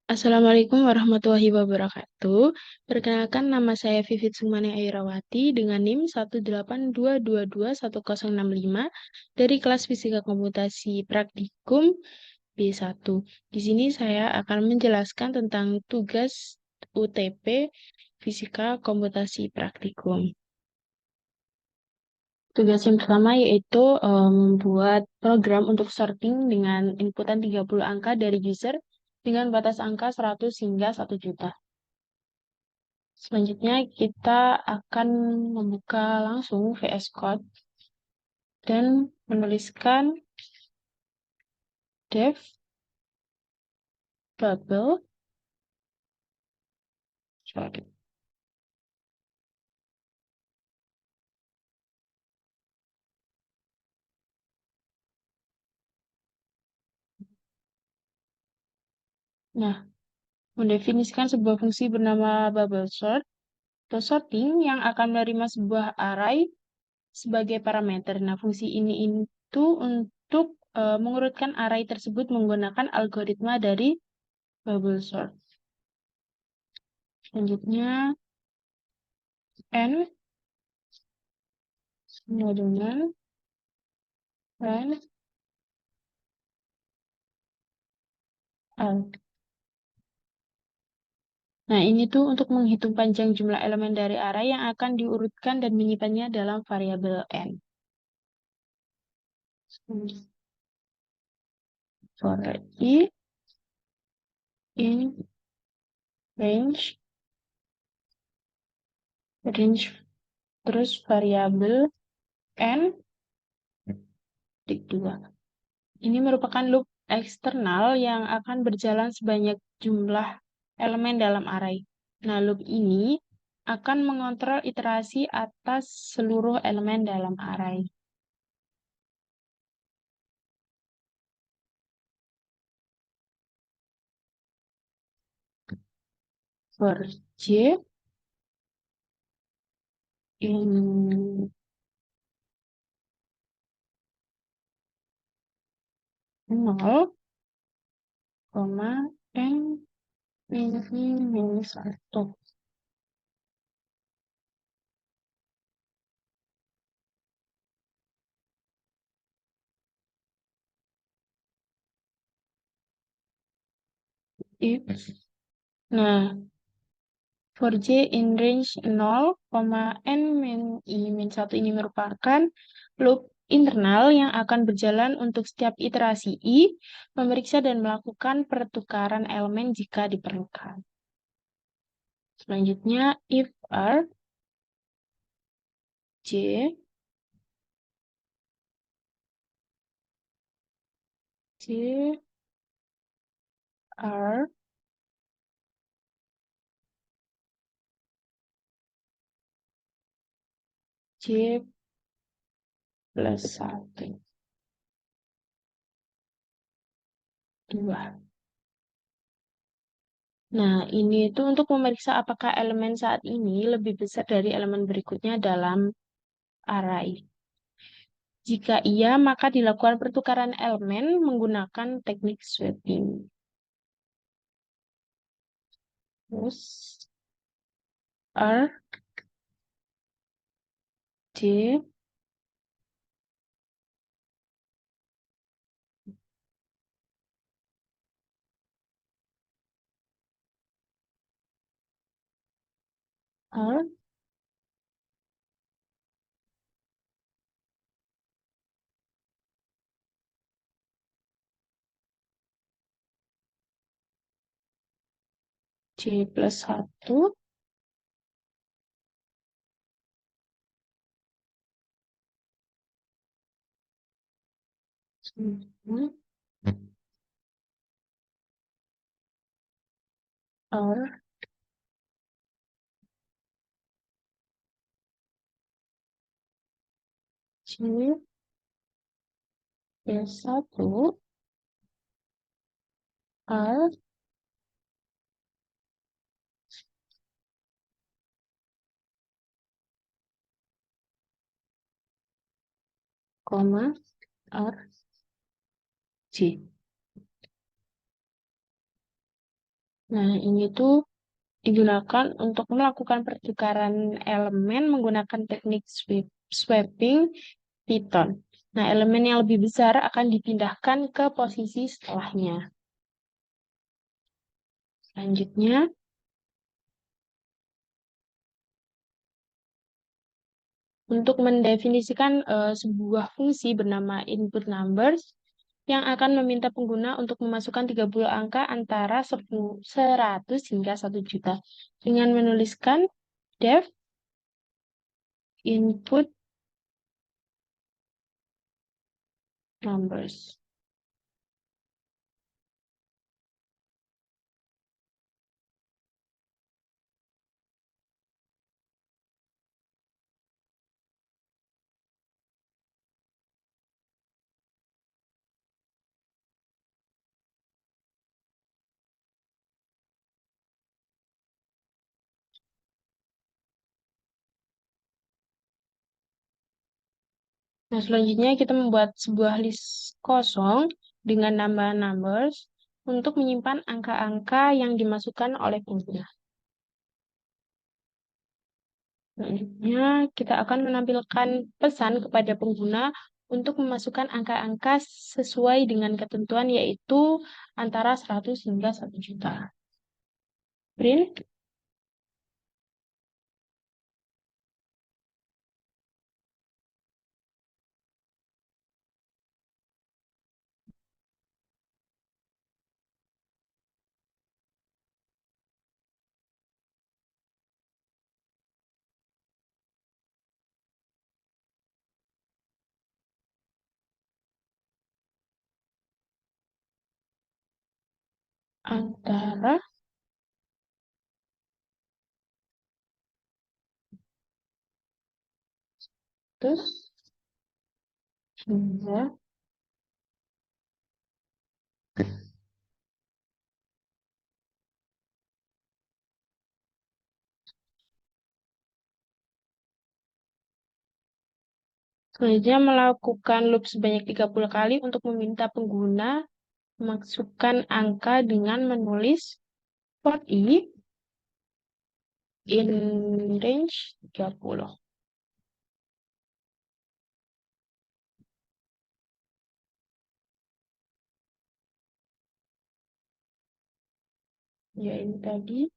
Assalamualaikum warahmatullahi wabarakatuh. Perkenalkan, nama saya Vivit Sumane Airawati dengan NIM 182221065 dari kelas Fisika Komputasi Praktikum B1. Di sini saya akan menjelaskan tentang tugas UTP Fisika Komputasi Praktikum. Tugas yang pertama yaitu membuat program untuk sorting dengan inputan 30 angka dari user dengan batas angka 100 hingga 1 juta. Selanjutnya kita akan membuka langsung VS Code dan menuliskan def bubble. Sorry. Nah, mendefinisikan sebuah fungsi bernama bubble sort atau sorting yang akan menerima sebuah array sebagai parameter. Nah, fungsi ini itu untuk mengurutkan array tersebut menggunakan algoritma dari bubble sort. Selanjutnya, n sama dengan n l. Nah, ini tuh untuk menghitung panjang jumlah elemen dari array yang akan diurutkan dan menyimpannya dalam variabel n. For i in range terus variabel n dik 2. Ini merupakan loop eksternal yang akan berjalan sebanyak jumlah elemen dalam array. Nah, loop ini akan mengontrol iterasi atas seluruh elemen dalam array. For j in 0, n minus 1. If. Nah, for j in range 0, n min i min 1 ini merupakan loop internal yang akan berjalan untuk setiap iterasi i, memeriksa dan melakukan pertukaran elemen jika diperlukan. Selanjutnya, if r j r j plus 1, 2. Nah, ini itu untuk memeriksa apakah elemen saat ini lebih besar dari elemen berikutnya dalam array. Jika iya, maka dilakukan pertukaran elemen menggunakan teknik swapping. Terus R, J, R, J plus 1, R, J plus 1, R, koma, R, J. Nah, ini tuh digunakan untuk melakukan pertukaran elemen menggunakan teknik swapping Python. Nah, elemen yang lebih besar akan dipindahkan ke posisi setelahnya. Selanjutnya, untuk mendefinisikan sebuah fungsi bernama input numbers yang akan meminta pengguna untuk memasukkan 30 angka antara 100 hingga 1 juta dengan menuliskan def input numbers. Nah, selanjutnya kita membuat sebuah list kosong dengan nama numbers untuk menyimpan angka-angka yang dimasukkan oleh pengguna. Selanjutnya, kita akan menampilkan pesan kepada pengguna untuk memasukkan angka-angka sesuai dengan ketentuan yaitu antara 100 hingga 1 juta. Print. Antara terus hingga selanjutnya melakukan loop sebanyak 30 kali untuk meminta pengguna memasukkan angka dengan menulis for i in range 30. Ya, ini tadi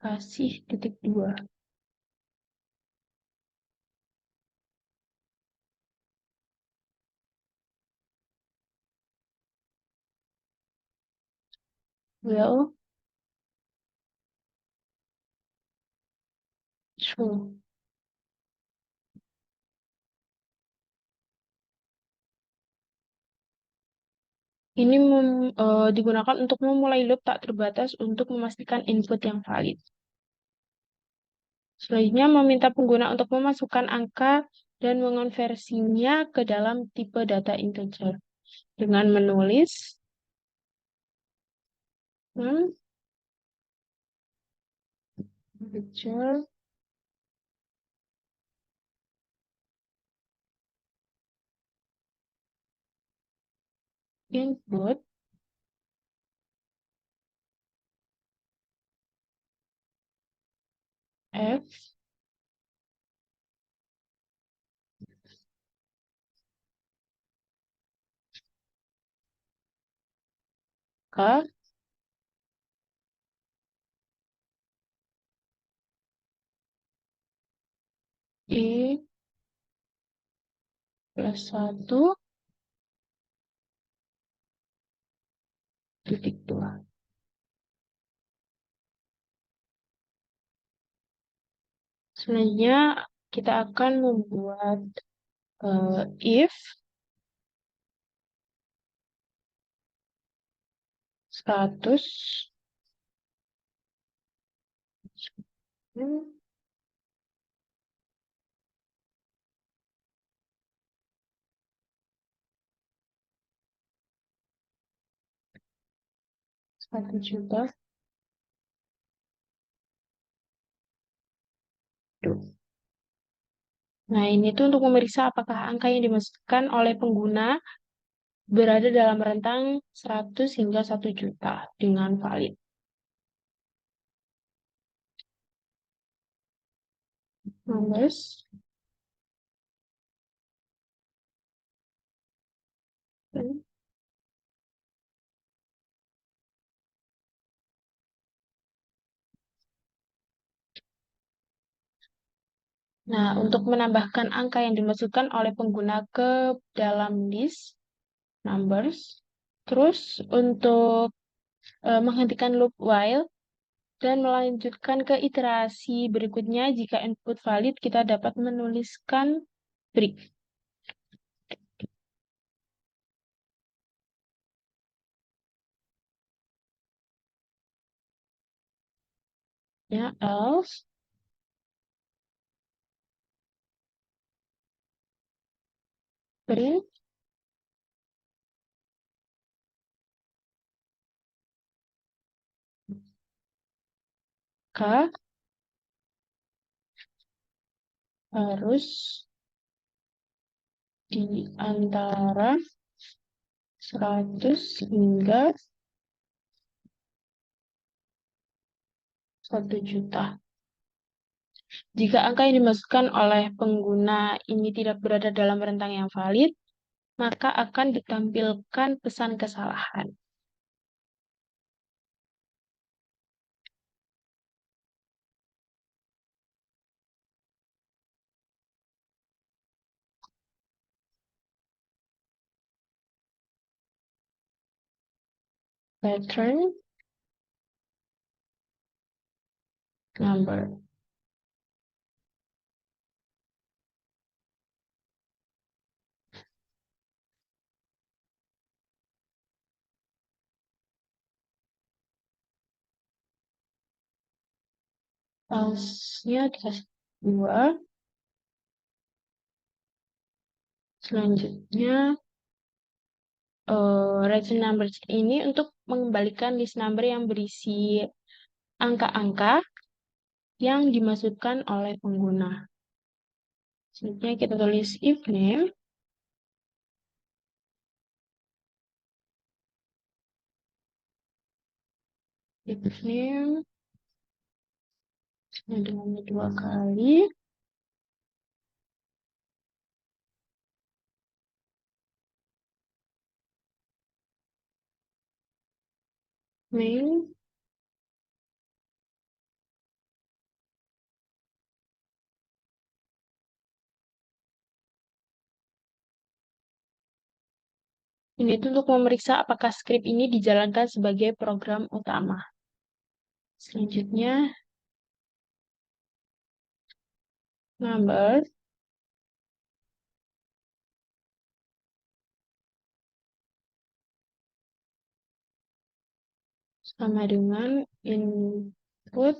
kasih titik 2. Well, true. Ini digunakan untuk memulai loop tak terbatas untuk memastikan input yang valid. Selanjutnya, meminta pengguna untuk memasukkan angka dan mengonversinya ke dalam tipe data integer dengan menulis integer input f k i plus 1,2. Selanjutnya, kita akan membuat if 100 1 juta. Nah, ini tuh untuk memeriksa apakah angka yang dimasukkan oleh pengguna berada dalam rentang 100 hingga 1 juta dengan valid. numbers. Nah, untuk menambahkan angka yang dimasukkan oleh pengguna ke dalam list numbers, terus untuk menghentikan loop while dan melanjutkan ke iterasi berikutnya, jika input valid, kita dapat menuliskan break. Ya, else print k harus di antara 100 hingga 1 juta. Jika angka yang dimasukkan oleh pengguna ini tidak berada dalam rentang yang valid, maka akan ditampilkan pesan kesalahan. Pattern number. False-nya dikasih 2. Selanjutnya, return numbers ini untuk mengembalikan list number yang berisi angka-angka yang dimasukkan oleh pengguna. Selanjutnya kita tulis if name. If name dengan 2 kali. Main ini itu untuk memeriksa apakah script ini dijalankan sebagai program utama. Selanjutnya, number sama dengan input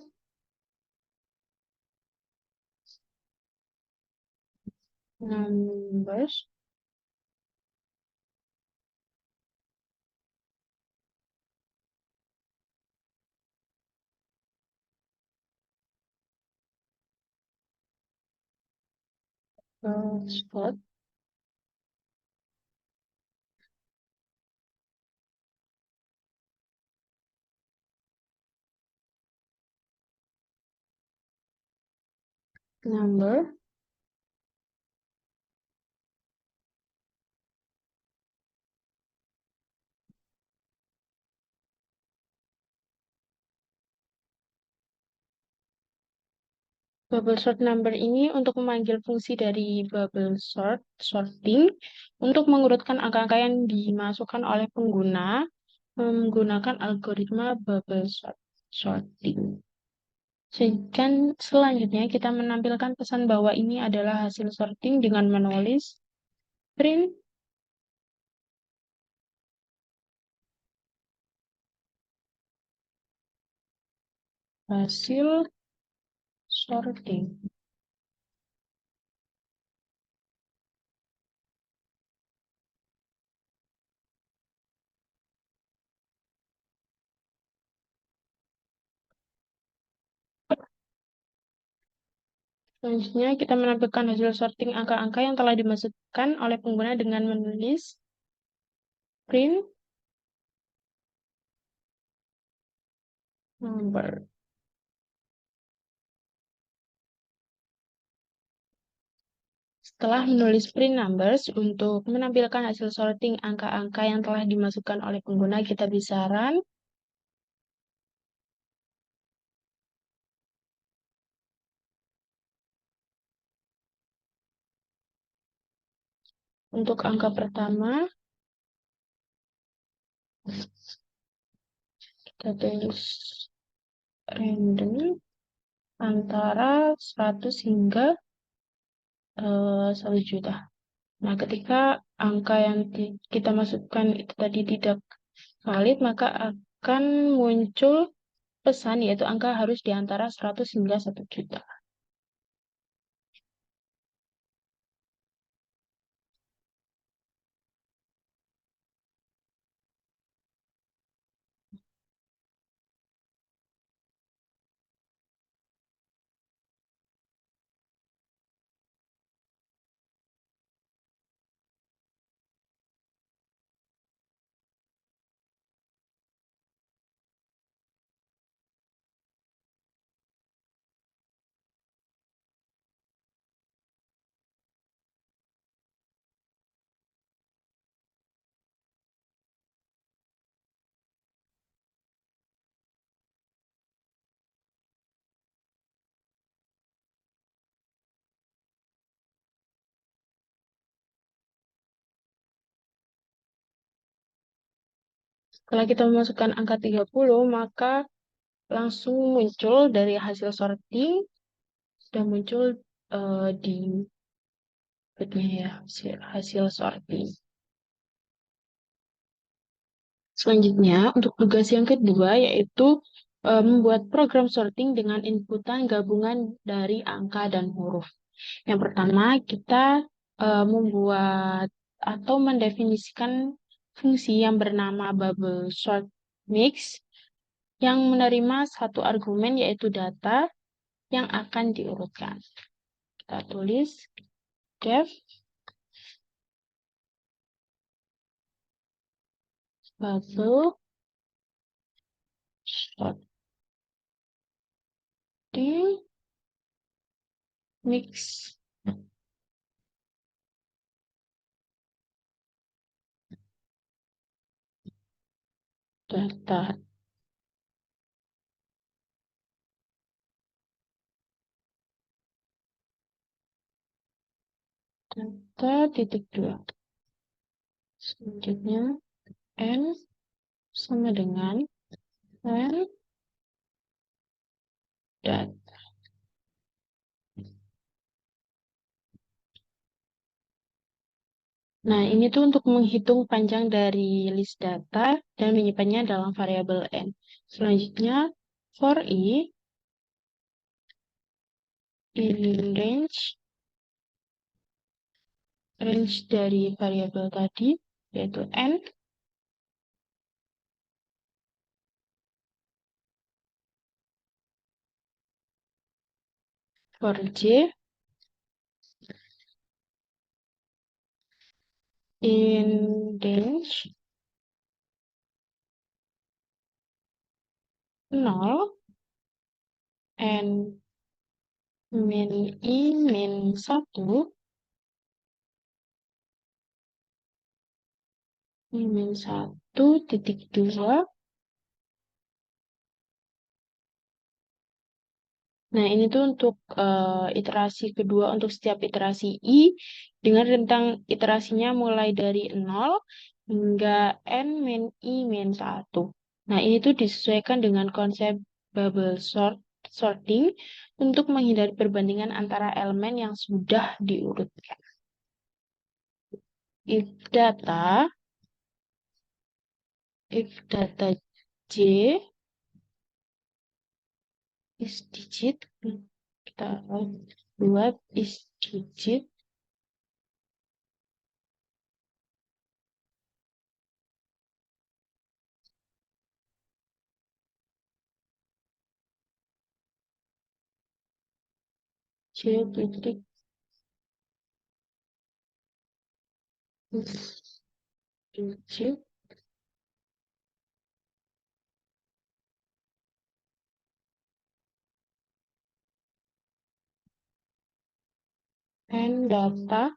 numbers spot number bubble sort number ini untuk memanggil fungsi dari bubble sorting untuk mengurutkan angka-angka yang dimasukkan oleh pengguna menggunakan algoritma bubble sorting. Selanjutnya kita menampilkan pesan bahwa ini adalah hasil sorting dengan menulis print hasil sorting. Selanjutnya, kita menampilkan hasil sorting angka-angka yang telah dimasukkan oleh pengguna dengan menulis print number. Setelah menulis print numbers, untuk menampilkan hasil sorting angka-angka yang telah dimasukkan oleh pengguna, kita bisa run. Untuk angka pertama, kita tulis random antara 100 hingga 1 juta. Nah, ketika angka yang kita masukkan itu tadi tidak valid, maka akan muncul pesan yaitu angka harus di antara 100 hingga 1 juta. Setelah kita memasukkan angka 30, maka langsung muncul dari hasil sorting, sudah muncul di berikutnya ya, hasil sorting. Selanjutnya, untuk tugas yang kedua, yaitu membuat program sorting dengan inputan gabungan dari angka dan huruf. Yang pertama, kita membuat atau mendefinisikan fungsi yang bernama bubble sort mix yang menerima satu argumen yaitu data yang akan diurutkan. Kita tulis def bubble sorting mix data. Data titik dua. Selanjutnya n sama dengan n data. Nah, ini tuh untuk menghitung panjang dari list data dan menyimpannya dalam variabel n. Selanjutnya, for i in range dari variabel tadi, yaitu n, for j in range 0 and min i min 1 min 1 titik 2. Nah, ini tuh untuk iterasi kedua untuk setiap iterasi i dengan rentang iterasinya mulai dari 0 hingga n min i min 1. Nah, ini tuh disesuaikan dengan konsep bubble sorting untuk menghindari perbandingan antara elemen yang sudah diurutkan. If data j is digit, kita buat is digit j titik is digit N data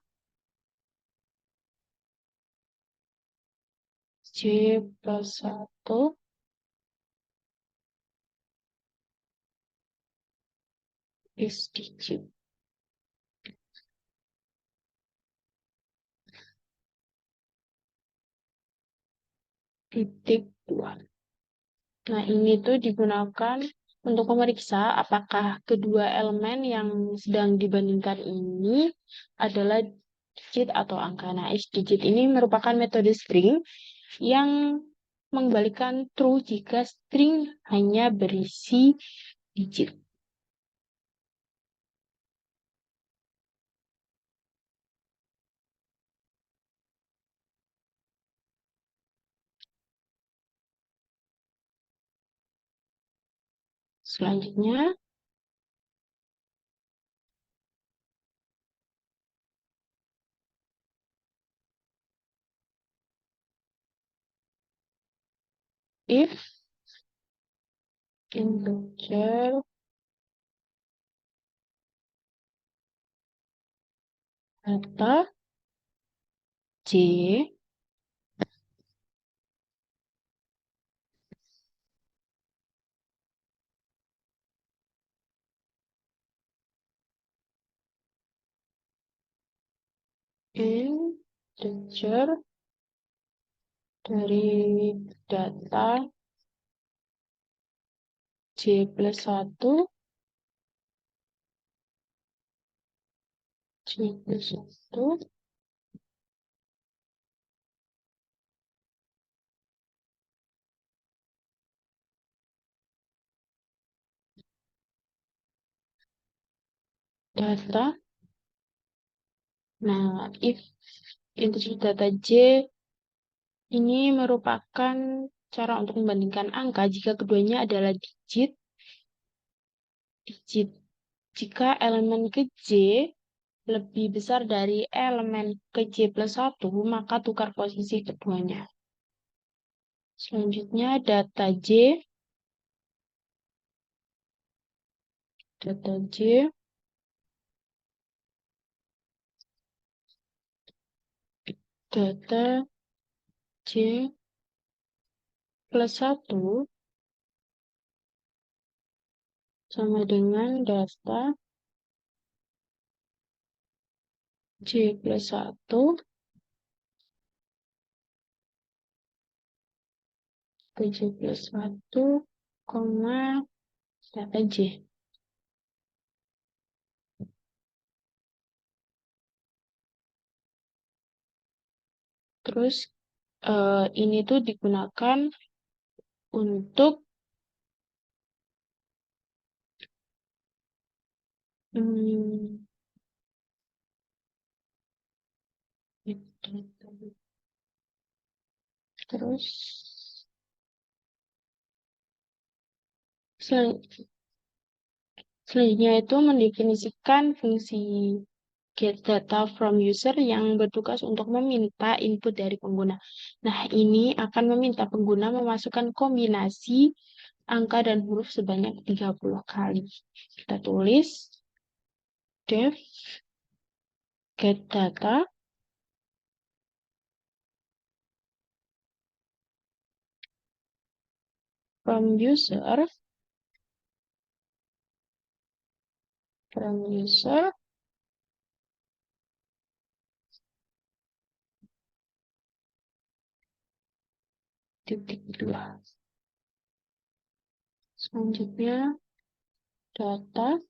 J plus 1 is digit. Titik 2. Nah, ini tuh digunakan untuk memeriksa apakah kedua elemen yang sedang dibandingkan ini adalah digit atau angka. Nah, if digit ini merupakan metode string yang mengembalikan true jika string hanya berisi digit. Selanjutnya, if integer data J integer dari data J plus 1 J plus 1 data. Nah, if integer data J ini merupakan cara untuk membandingkan angka jika keduanya adalah digit. Jika elemen ke J lebih besar dari elemen ke J plus 1, maka tukar posisi keduanya. Selanjutnya data J data J plus 1 sama dengan data J plus 1 ke J plus 1, data J. Terus ini tuh digunakan untuk terus selanjutnya itu mendefinisikan fungsi get data from user yang bertugas untuk meminta input dari pengguna. Nah, ini akan meminta pengguna memasukkan kombinasi angka dan huruf sebanyak 30 kali. Kita tulis def get data from user titik 2. Selanjutnya data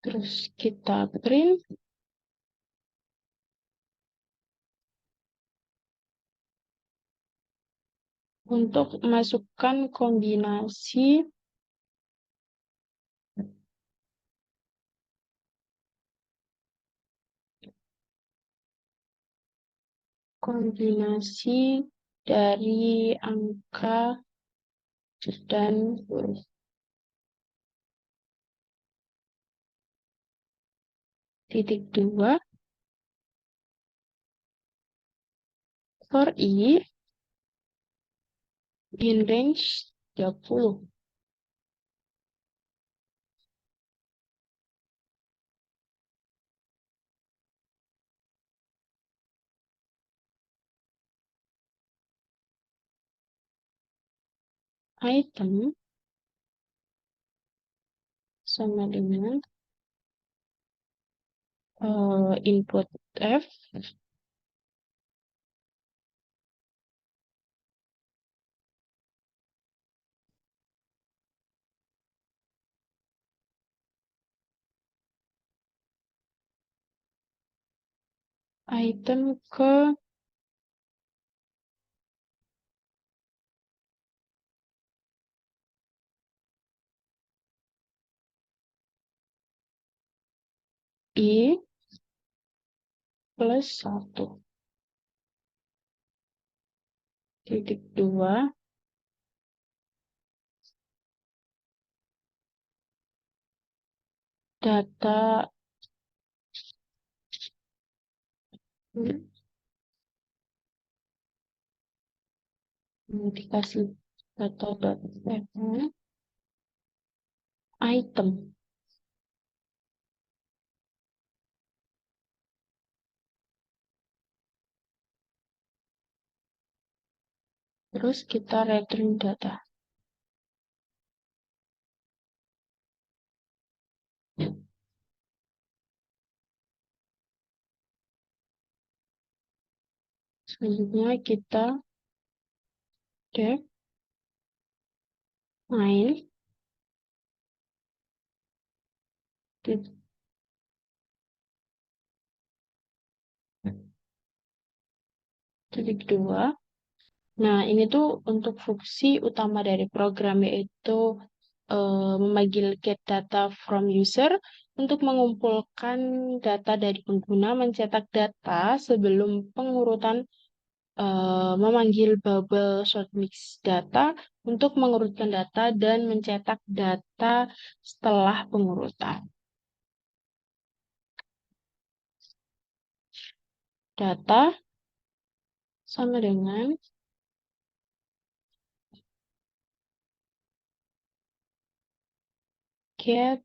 terus kita print untuk masukkan kombinasi dari angka dan huruf. Titik 2 for i in range 30. Item sama dengan input F item ke I plus 1 titik 2 data dikasih data.fm item. Terus kita return data. Selanjutnya kita def main titik 2. Nah, ini tuh untuk fungsi utama dari program, yaitu memanggil get data from user untuk mengumpulkan data dari pengguna, mencetak data sebelum pengurutan, memanggil bubble sort mix data untuk mengurutkan data, dan mencetak data setelah pengurutan. Data sama dengan get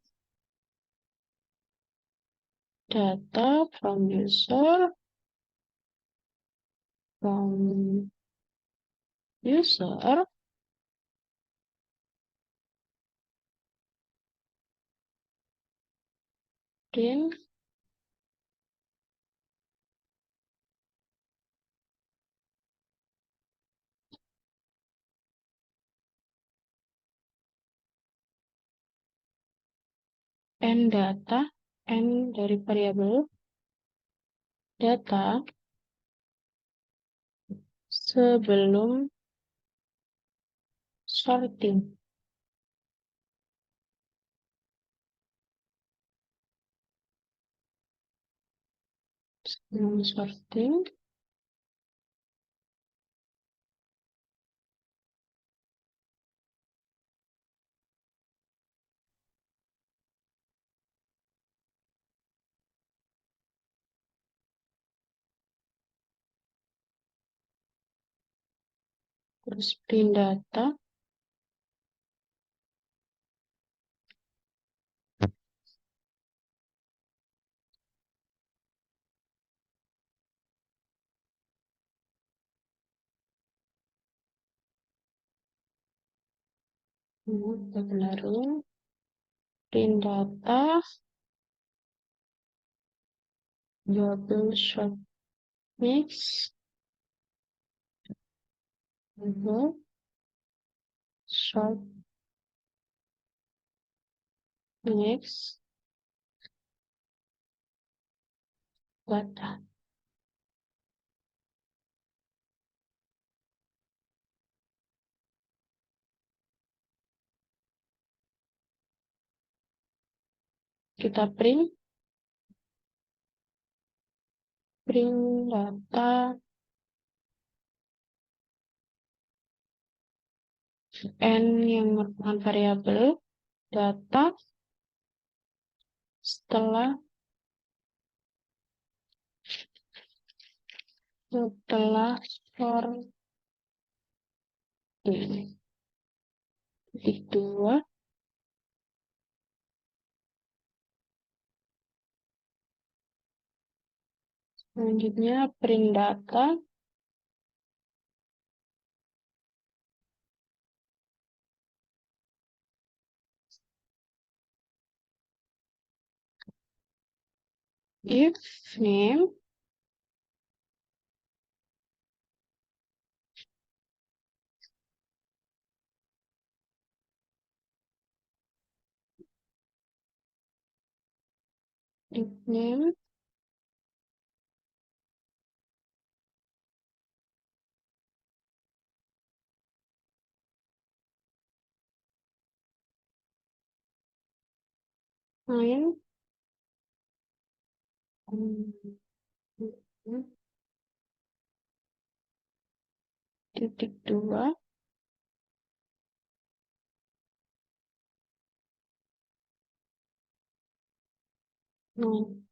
data from user dan n data, n dari variabel data sebelum sorting. Sebelum sorting, terus print data, print data, bubble short mix, bubble short mix data. Kita print data n yang merupakan variabel data setelah setelah Titik dua. Selanjutnya print data. If name if name nine titik dua nol.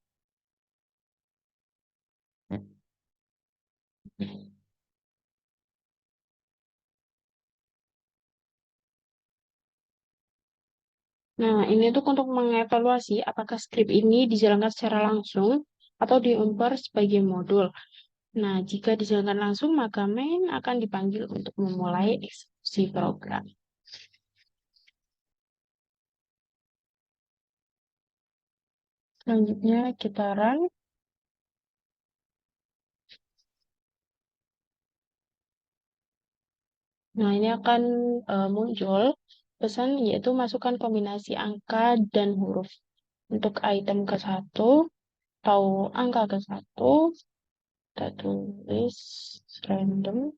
Nah, ini tuh untuk mengevaluasi apakah skrip ini dijalankan secara langsung atau diumpar sebagai modul. Nah, jika dijalankan langsung, maka main akan dipanggil untuk memulai eksekusi program. Selanjutnya kita run. Nah, ini akan muncul pesan yaitu masukkan kombinasi angka dan huruf. Untuk item ke-1 atau angka ke-1, kita tulis random.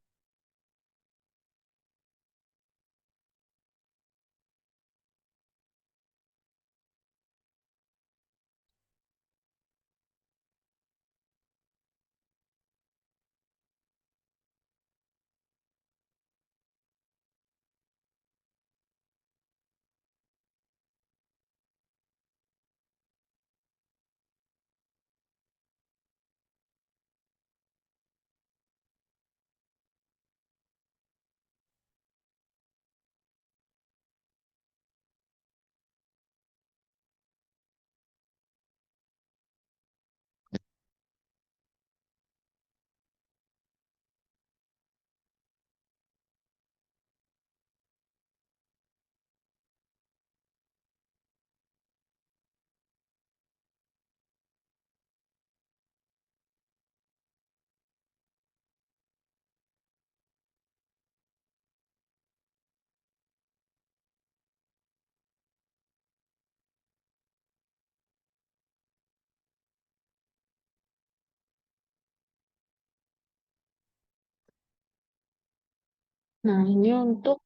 Nah, ini untuk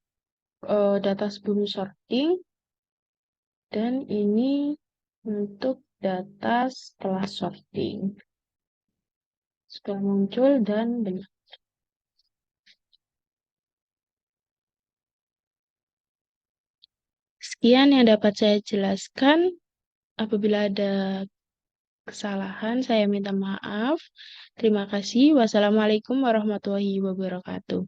data sebelum sorting, dan ini untuk data setelah sorting. Sudah muncul dan banyak. Sekian yang dapat saya jelaskan. Apabila ada kesalahan, saya minta maaf. Terima kasih. Wassalamualaikum warahmatullahi wabarakatuh.